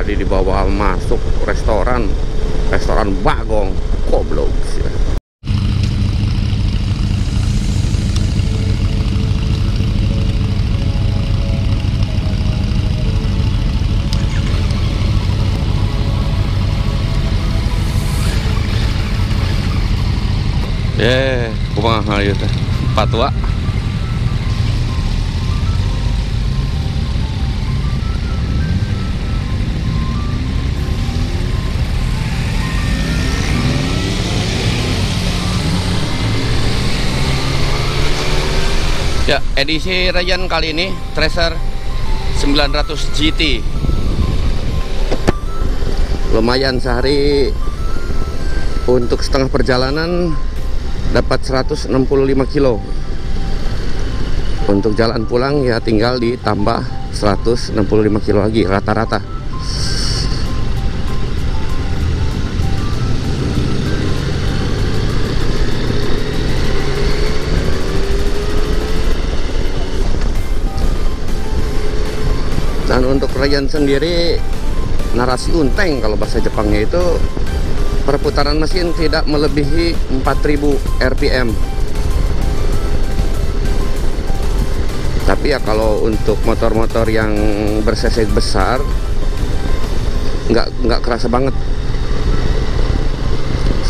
tadi dibawa masuk restoran Bagong, goblok sih. Kumaha ieu teh patwa. Ya, edisi Ryan kali ini Tracer 900 GT. Lumayan, sehari untuk setengah perjalanan dapat 165 kilo. Untuk jalan pulang ya tinggal ditambah 165 kilo lagi rata-rata. Dan untuk Ryan sendiri narasi unteng kalau bahasa Jepangnya itu perputaran mesin tidak melebihi 4000 rpm. Tapi ya kalau untuk motor-motor yang ber-cc besar nggak kerasa banget.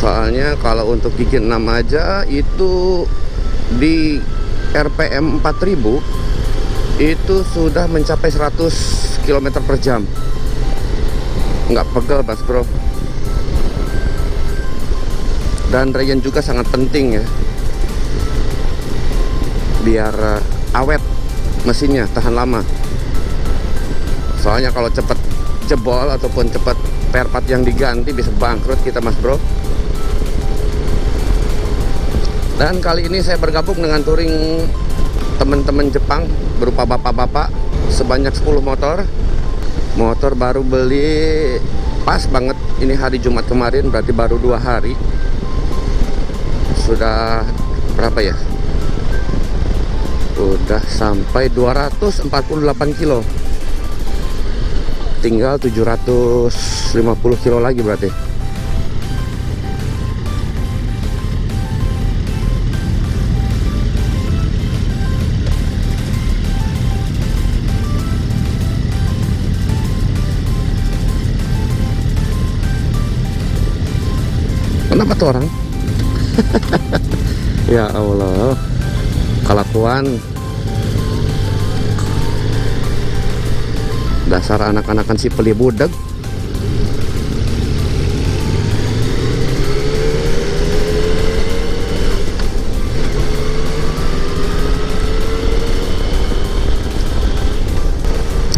Soalnya kalau untuk gigi 6 aja itu di rpm 4000 itu sudah mencapai 100 km per jam. Nggak pegel, Mas Bro. Dan Ryan juga sangat penting ya, biar awet mesinnya, tahan lama. Soalnya kalau cepat jebol ataupun cepat spare part yang diganti bisa bangkrut kita, Mas Bro. Dan kali ini saya bergabung dengan touring teman-teman Jepang berupa bapak-bapak sebanyak 10 motor. Motor baru beli pas banget ini hari Jumat kemarin, berarti baru 2 hari. Sudah berapa ya? Udah sampai 248 kilo. Tinggal 750 kilo lagi berarti. Kenapa tuh orang? Ya Allah, kelakuan dasar anak-anakan si peli budeg.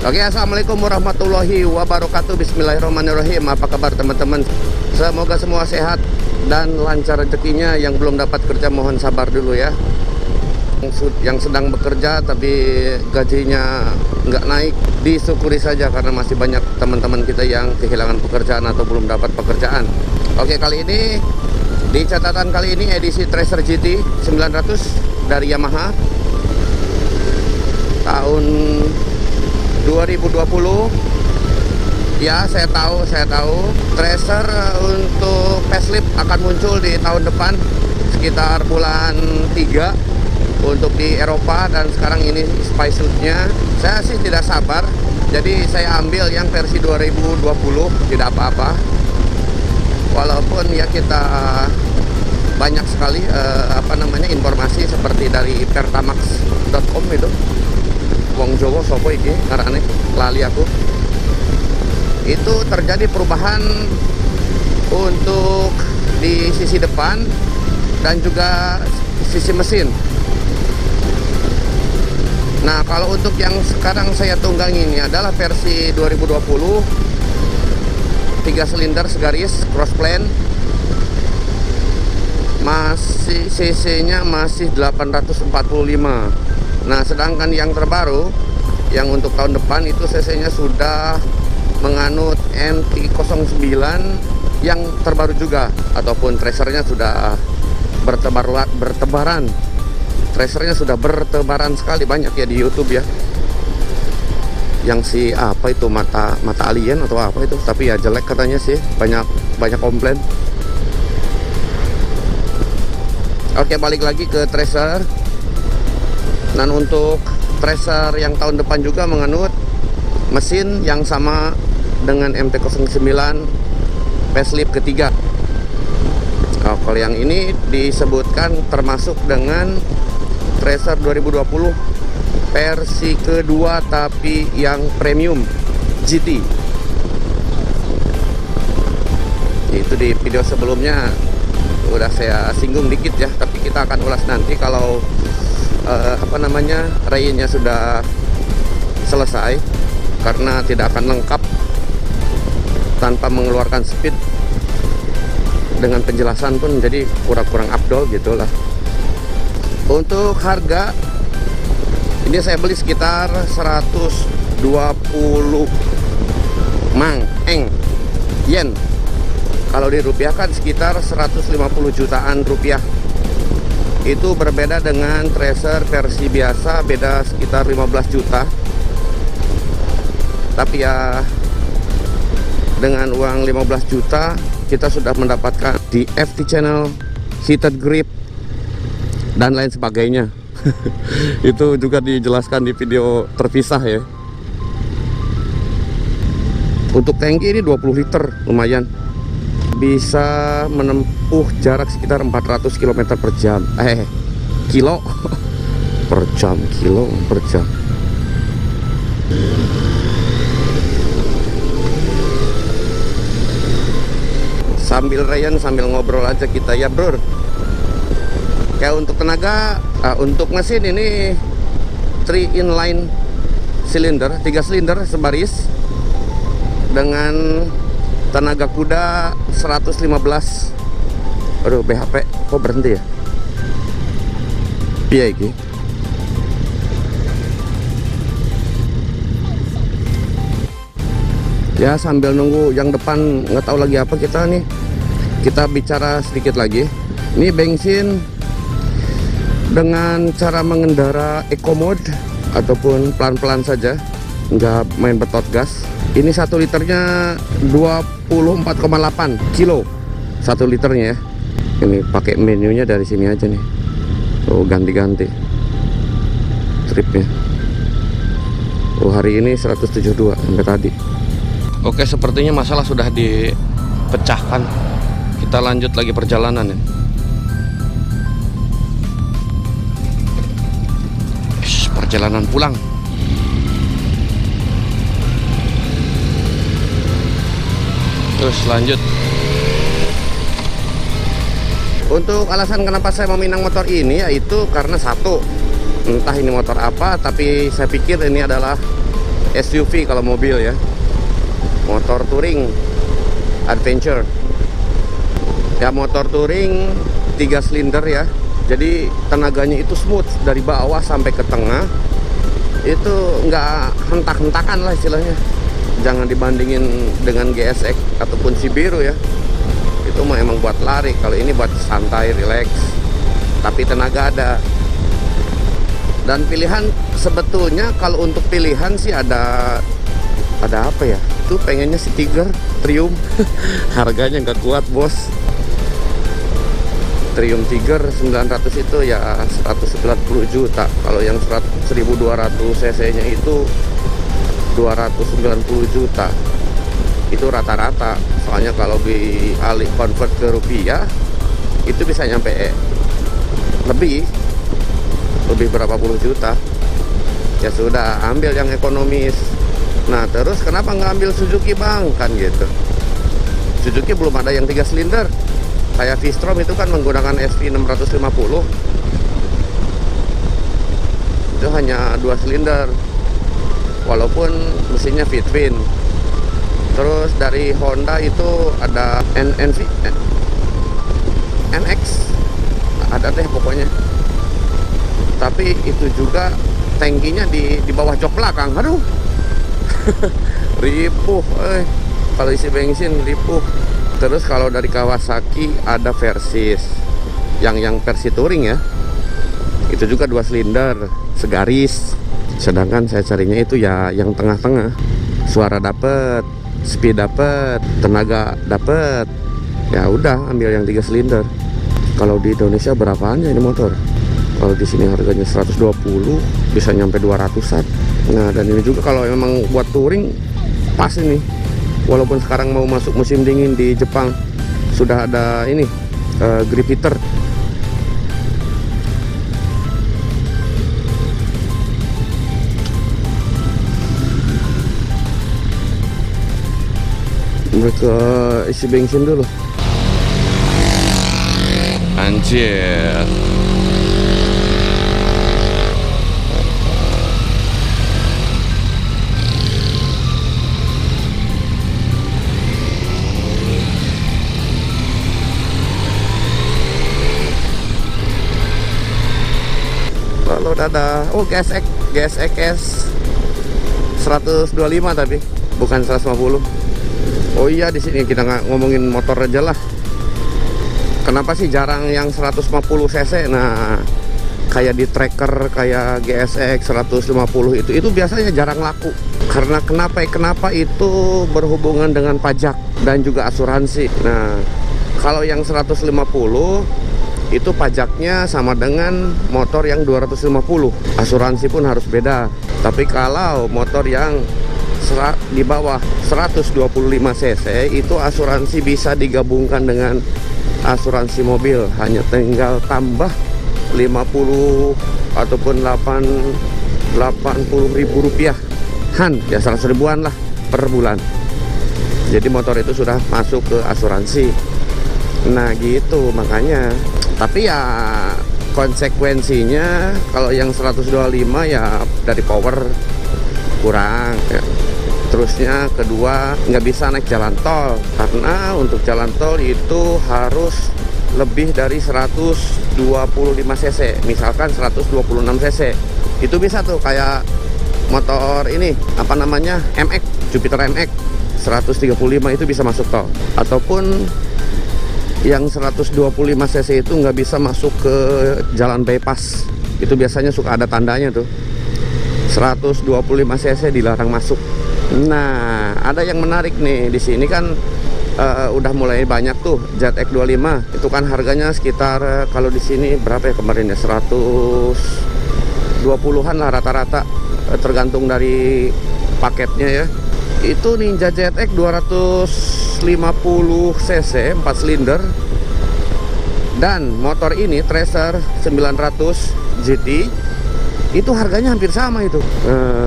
Oke, assalamualaikum warahmatullahi wabarakatuh. Bismillahirrahmanirrahim. Apa kabar teman-teman? Semoga semua sehat dan lancar rezekinya. Yang belum dapat kerja mohon sabar dulu ya. Yang sedang bekerja tapi gajinya nggak naik, disyukuri saja karena masih banyak teman-teman kita yang kehilangan pekerjaan atau belum dapat pekerjaan. Oke, kali ini di catatan kali ini edisi Tracer GT 900 dari Yamaha tahun 2020. Ya, saya tahu Tracer untuk facelift akan muncul di tahun depan sekitar bulan 3 untuk di Eropa, dan sekarang ini faceliftnya saya sih tidak sabar. Jadi saya ambil yang versi 2020, tidak apa-apa. Walaupun ya kita banyak sekali informasi seperti dari pertamax.com itu. Wong Jowo sopo iki ngarane lali aku. Itu terjadi perubahan untuk di sisi depan dan juga sisi mesin. Nah, kalau untuk yang sekarang saya tunggang ini adalah versi 2020, 3 silinder segaris cross plan, masih cc-nya masih 845. Nah, sedangkan yang terbaru yang untuk tahun depan itu cc-nya sudah menganut NT09 yang terbaru juga, ataupun tracernya sudah bertebaran. Tracernya sudah bertebaran sekali, banyak ya di YouTube ya. yang si apa itu, mata alien atau apa itu, tapi ya jelek katanya sih, banyak komplain. Oke, balik lagi ke Tracer. Dan untuk Tracer yang tahun depan juga menganut mesin yang sama dengan MT-09 facelift ketiga. Kalau yang ini disebutkan termasuk dengan Tracer 2020 versi kedua tapi yang premium GT. Itu di video sebelumnya udah saya singgung dikit ya, tapi kita akan ulas nanti kalau raynya sudah selesai, karena tidak akan lengkap tanpa mengeluarkan speed. Dengan penjelasan pun jadi kurang afdol gitulah. Untuk harga ini saya beli sekitar 120 yen. Kalau dirupiahkan sekitar 150 jutaan rupiah. Itu berbeda dengan Tracer versi biasa, beda sekitar 15 juta. Tapi ya dengan uang 15 juta kita sudah mendapatkan di FT channel, heated grip, dan lain sebagainya. Itu juga dijelaskan di video terpisah ya. Untuk tangki ini 20 liter, lumayan. Bisa menempuh jarak sekitar 400 km per jam. Kilo per jam, kilo per jam. Sambil Ryan sambil ngobrol aja kita ya, bro. Kayak untuk tenaga, untuk mesin ini 3 inline silinder, 3 silinder sebaris dengan tenaga kuda 115. Aduh, BHP kok berhenti ya? Piye iki? Ya, sambil nunggu yang depan nggak tahu lagi apa kita nih. Kita bicara sedikit lagi. Ini bensin dengan cara mengendara eco mode ataupun pelan-pelan saja, nggak main betot gas. Ini 1 liternya 24,8 kilo 1 liternya ya. Ini pakai menunya dari sini aja nih. Oh, ganti-ganti tripnya. Oh, hari ini 172 sampai tadi. Oke, sepertinya masalah sudah dipecahkan. Kita lanjut lagi perjalanan ya. Perjalanan pulang. Terus lanjut. Untuk alasan kenapa saya meminang motor ini, yaitu karena satu, entah ini motor apa, tapi saya pikir ini adalah SUV kalau mobil ya. Motor touring adventure. Ya, motor touring 3 silinder ya. Jadi tenaganya itu smooth dari bawah sampai ke tengah. Itu nggak hentak-hentakan lah istilahnya. Jangan dibandingin dengan GSX ataupun Subaru ya. Itu mah emang buat lari. Kalau ini buat santai, relax. Tapi tenaga ada. Dan pilihan sebetulnya kalau untuk pilihan sih ada apa ya? Itu pengennya si Tiger Triumph. Harganya nggak kuat, bos. Triumph Tiger 900 itu ya 190 juta. Kalau yang 1200 cc nya itu 290 juta. Itu rata-rata. Soalnya kalau dialih convert ke rupiah itu bisa nyampe lebih berapa puluh juta. Ya sudah, ambil yang ekonomis. Nah, terus kenapa nggak ambil Suzuki, bang? Kan gitu. Suzuki belum ada yang 3 silinder. Kayak V-Strom itu kan menggunakan SV 650. Itu hanya 2 silinder. Walaupun mesinnya fit-twin. Terus dari Honda itu ada NX. Ada deh pokoknya. Tapi itu juga tangkinya di bawah jok belakang. Aduh. Ripuh, kalau isi bensin ripuh. Terus kalau dari Kawasaki ada Versys yang versi touring ya. Itu juga 2 silinder segaris. Sedangkan saya carinya itu ya yang tengah-tengah. Suara dapet, speed dapet, tenaga dapet. Ya udah, ambil yang 3 silinder. Kalau di Indonesia berapaan ya ini motor? Kalau di sini harganya 120, bisa nyampe 200-an. Nah, dan ini juga kalau memang buat touring pas ini. Walaupun sekarang mau masuk musim dingin di Jepang, sudah ada ini grip heater. Mereka isi bensin dulu. Anjir. Lalu ada GSX 125 tapi bukan 150. Oh iya, di sini kita nggak ngomongin motor aja lah. Kenapa sih jarang yang 150 cc? Nah, kayak di tracker kayak GSX 150 itu biasanya jarang laku. Karena kenapa itu berhubungan dengan pajak dan juga asuransi. Nah, kalau yang 150 itu pajaknya sama dengan motor yang 250. Asuransi pun harus beda. Tapi kalau motor yang di bawah 125 cc itu asuransi bisa digabungkan dengan asuransi mobil, hanya tinggal tambah 50 ataupun 80 ribu rupiah ya 100 ribuan lah per bulan. Jadi motor itu sudah masuk ke asuransi. Nah gitu, makanya. Tapi ya konsekuensinya kalau yang 125 ya dari power kurang ya. Terusnya kedua, nggak bisa naik jalan tol, karena untuk jalan tol itu harus lebih dari 125 cc, misalkan 126 cc. Itu bisa tuh kayak motor ini, apa namanya, MX, Jupiter MX 135 itu bisa masuk tol. Ataupun yang 125 cc itu nggak bisa masuk ke jalan bypass. Itu biasanya suka ada tandanya tuh, 125 cc dilarang masuk. Nah, ada yang menarik nih di sini kan udah mulai banyak tuh ZX25. Itu kan harganya sekitar kalau di sini berapa ya kemarin ya, 120-an lah rata-rata, tergantung dari paketnya ya. Itu Ninja ZX 250 cc 4 silinder. Dan motor ini Tracer 900 GT itu harganya hampir sama itu.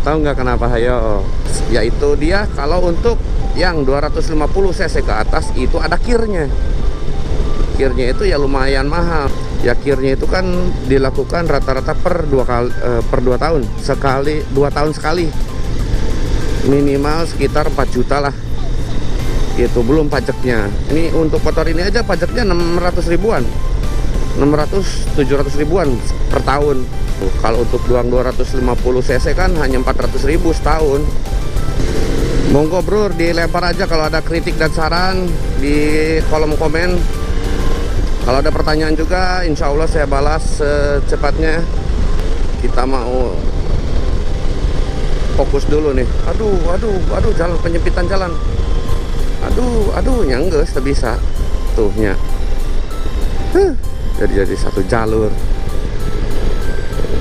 Tahu nggak kenapa? Ayo, yaitu dia kalau untuk yang 250 cc ke atas itu ada kirnya. Kirnya itu ya lumayan mahal. Ya kirnya itu kan dilakukan rata-rata per 2 tahun sekali, 2 tahun sekali. Minimal sekitar 4 juta lah. Itu belum pajaknya. Ini untuk motor ini aja pajaknya 600 ribuan. 600-700 ribuan per tahun. Kalau untuk doang 250 cc kan hanya 400 ribu setahun. Monggo bro, dilempar aja kalau ada kritik dan saran di kolom komen. Kalau ada pertanyaan juga, insya Allah saya balas secepatnya. Kita mau fokus dulu nih. Aduh, jalan penyempitan jalan. Aduh, nyangges, bisa tuhnya. Jadi satu jalur.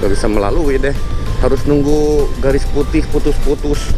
Gak bisa melalui deh, harus nunggu garis putih putus-putus.